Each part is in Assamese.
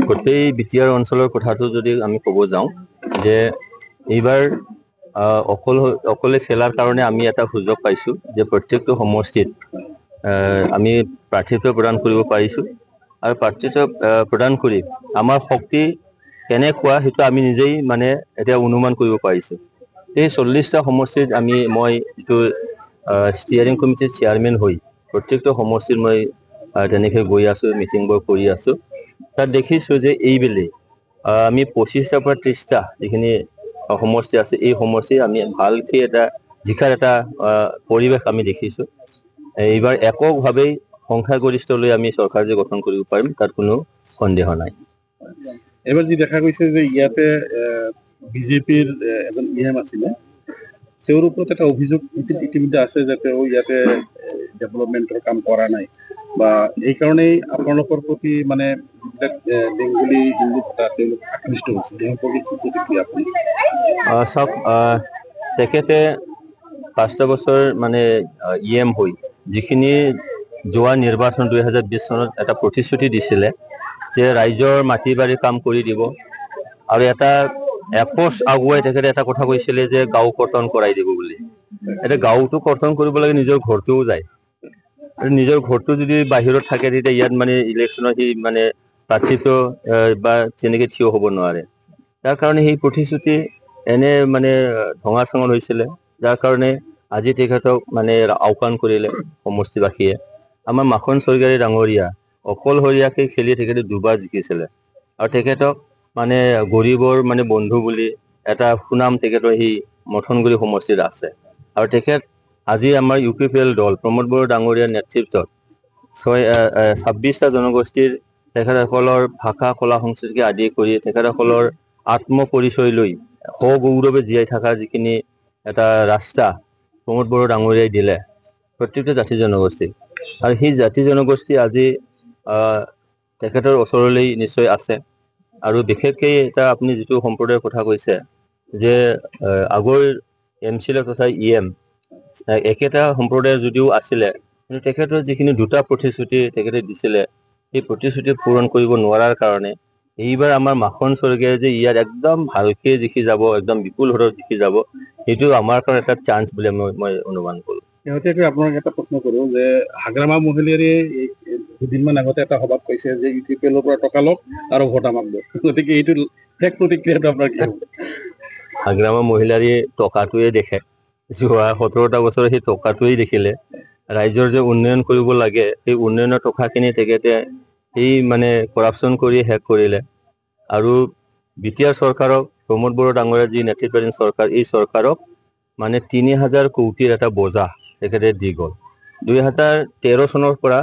গোটেই বিটিআৰ অঞ্চলৰ কথাটো যদি আমি ক'ব যাওঁ যে এইবাৰ অকলে খেলাৰ কাৰণে আমি এটা সুযোগ পাইছোঁ যে প্ৰত্যেকটো সমষ্টিত আমি প্ৰাৰ্থিত্ব প্ৰদান কৰিব পাৰিছোঁ আৰু প্ৰাৰ্থিত্ব প্ৰদান কৰি আমাৰ শক্তি কেনেকুৱা সেইটো আমি নিজেই মানে এতিয়া অনুমান কৰিব পাৰিছোঁ। এই 40টা সমষ্টিত মই যিটো ষ্টিয়াৰিং কমিটিৰ চেয়াৰমেন হৈ প্ৰত্যেকটো সমষ্টিত মই তেনেকৈ গৈ আছোঁ, মিটিংবোৰ কৰি আছোঁ। তাত দেখিছোঁ যে এইবেলি আমি 25টাৰ পৰা 30টা যিখিনি সমষ্টি আছে এই সমষ্টি আমি ভালকৈ এটা জিকাৰ এটা পৰিৱেশ আমি দেখিছোঁ। এইবাৰ এককভাৱেই সংখ্যাগৰিষ্ঠ লৈ আমি চৰকাৰ যে গঠন কৰিব পাৰিম তাত কোনো সন্দেহ নাই। এবাৰ যি দেখা গৈছে যে ইয়াতে বিজেপিৰ এজন EM আছিলে, তেওঁৰ ওপৰত এটা অভিযোগ ইতিমধ্যে আছে যে তেওঁ ইয়াতে ডেভেলপমেণ্টৰ কাম কৰা নাই বা এইকাৰণেই আপোনালোকৰ প্ৰতি মানে যিবিলাক বেংগলী হিন্দু ভোটাৰ তেওঁলোক আকৃষ্ট হৈছে। তেওঁৰ প্ৰতি কি প্ৰতিক্ৰিয়া আপুনি? চাওক, তেখেতে 5টা বছৰ মানে EM হৈ যিখিনি যোৱা নিৰ্বাচন 2020 চনত এটা প্ৰতিশ্ৰুতি দিছিলে যে ৰাইজৰ মাটি বাৰী কাম কৰি দিব আৰু এটা এপোচ আগুৱাই তেখেতে এটা কথা কৈছিলে যে গাঁও কৰ্তন কৰাই দিব বুলি। এতিয়া গাঁওটো কৰ্তন কৰিব লাগে, নিজৰ ঘৰটোও যায় আৰু নিজৰ ঘৰটো যদি বাহিৰত থাকে তেতিয়া ইয়াত মানে ইলেকশ্যনত সি মানে প্ৰাৰ্থিত্ব বা তেনেকৈ থিয় হ'ব নোৱাৰে। তাৰ কাৰণে সেই প্ৰতিশ্ৰুতি এনে মানে ভঙা চাঙল হৈছিলে, যাৰ কাৰণে আজি তেখেতক মানে আওকাণ কৰিলে সমষ্টিবাসীয়ে। আমাৰ মাখন স্বৰ্গীয়াৰী ডাঙৰীয়া অকলশৰীয়াকৈ খেলি তেখেতে দুবাৰ জিকিছিলে আৰু তেখেতক মানে গৰীবৰ মানে বন্ধু বুলি এটা সুনাম তেখেতৰ সেই মথনগুৰি সমষ্টিত আছে। আৰু তেখেত আজি আমাৰ UPPL দল প্ৰমোদ বড়ো ডাঙৰীয়াৰ নেতৃত্বত 26টা জনগোষ্ঠীৰ তেখেতসকলৰ ভাষা কলা সংস্কৃতিকে আদি কৰি তেখেতসকলৰ আত্মপৰিচয় লৈ সগৌৰৱে জীয়াই থকা যিখিনি এটা ৰাস্তা প্ৰমোদ বড়ো ডাঙৰীয়াই দিলে প্ৰত্যেকটো জাতি জনগোষ্ঠীক, আৰু সেই জাতি জনগোষ্ঠী আজি তেখেতৰ ওচৰলৈ নিশ্চয় আছে। আৰু বিশেষকৈ এটা আপুনি যিটো সম্প্ৰদায়ৰ কথা কৈছে যে আগৰ MCLA তথা EM একেটা সম্প্ৰদায়ৰ যদিও আছিলে, কিন্তু তেখেতৰ যিখিনি দুটা প্ৰতিশ্ৰুতি তেখেতে দিছিলে সেই প্ৰতিশ্ৰুতি পূৰণ কৰিব নোৱাৰাৰ কাৰণে এইবাৰ আমাৰ মাখন স্বৰ্গীয়াই যে ইয়াত একদম ভালকৈ জিকি যাব, একদম বিপুল হাৰত জিকি যাব, সেইটো আমাৰ কাৰণে এটা চান্স বুলি মই অনুমান কৰোঁ। শেহতীয়াকৈ আপোনাক এটা প্ৰশ্ন কৰোঁ যে হাগ্ৰামা মহিলাৰীয়ে দুদিনমান আগতে এটা সভাত কৈছে যে UPPLৰ পৰা টকা লওক আৰু ভোট আমাক দিয়ক, গতিকে এইটো শেষ প্ৰতিক্ৰিয়াটো আপোনাৰ কি হ'ব? হাগ্ৰামা মহিলাৰীয়ে টকাটোৱে দেখে, যোৱা 17টা বছৰ সেই টকাটোৱেই দেখিলে। ৰাইজৰ যে উন্নয়ন কৰিব লাগে সেই উন্নয়নৰ টকাখিনি তেখেতে সেই মানে কৰাপশ্যন কৰি শেষ কৰিলে। আৰু বিটিআৰ চৰকাৰক প্ৰমোদ বড়ো ডাঙৰীয়াৰ যি নেতৃত্বাধীন চৰকাৰ, এই চৰকাৰক মানে 3000 কোটিৰ এটা বোজা তেখেতে দি গ'ল। 2013 চনৰ পৰা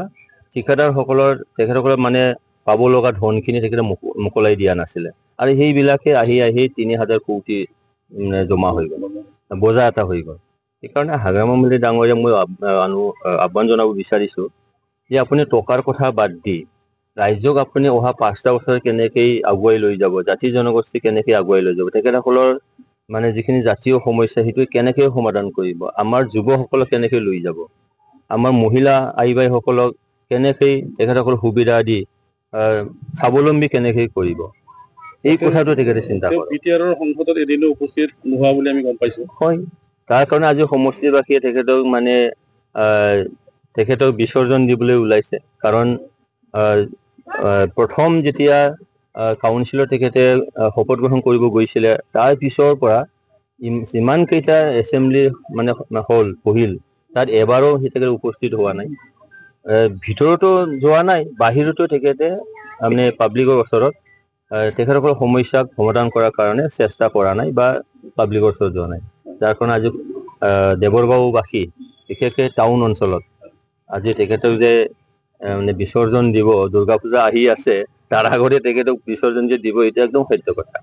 তেখেতসকলৰ মানে পাব লগা ধনখিনি তেখেতে মোকলাই দিয়া নাছিলে, আৰু সেইবিলাকে আহি 3000 কোটি জমা হৈ গ'ল, বোজা এটা হৈ গ'ল। সেইকাৰণে হাগ্ৰামা মহিলাৰী ডাঙৰীয়া মই আহ্বান জনাব বিচাৰিছোঁ যে আপুনি টকাৰ কথা বাদ দি ৰাইজক আপুনি অহা 5টা বছৰ কেনেকৈ আগুৱাই লৈ যাব, জাতি জনগোষ্ঠী কেনেকৈ আগুৱাই লৈ যাব, তেখেতসকলৰ মানে যিখিনি জাতীয় সমস্যা সেইটো কেনেকৈ সমাধান কৰিব, আমাৰ যুৱসকলক কেনেকৈ লৈ যাব, আমাৰ মহিলা আইবাইসকলক কেনেকৈ তেখেতসকল সুবিধা দি স্বাৱলম্বী কেনেকৈ কৰিব, এই কথাটো তেখেতে চিন্তা কৰে। বিটিআৰৰ সংসদত এদিনো উপস্থিত নোহোৱা বুলি আমি গম পাইছোঁ। হয়, তাৰ কাৰণে আজি সমষ্টিবাসীয়ে তেখেতক মানে তেখেতক বিসৰ্জন দিবলৈ ওলাইছে। কাৰণ প্ৰথম যেতিয়া কাউন্সিলত তেখেতে শপত গ্ৰহণ কৰিব গৈছিলে, তাৰ পিছৰ পৰা যিমানকেইটা এছেম্বলি মানে বহিল তাত এবাৰো তেখেতে উপস্থিত হোৱা নাই, ভিতৰতো যোৱা নাই, বাহিৰতো তেখেতে মানে পাব্লিকৰ ওচৰত তেখেতসকলৰ সমস্যাক সমাধান কৰাৰ কাৰণে চেষ্টা কৰা নাই বা পাব্লিকৰ ওচৰত যোৱা নাই। যাৰ কাৰণে আজি দেৱৰগাঁওবাসী বিশেষকৈ টাউন অঞ্চলত আজি তেখেতক যে মানে বিসৰ্জন দিব, দুৰ্গা পূজা আহি আছে, তাৰ আগতে তেখেতক বিসৰ্জন যে দিব, এইটো একদম সত্য কথা।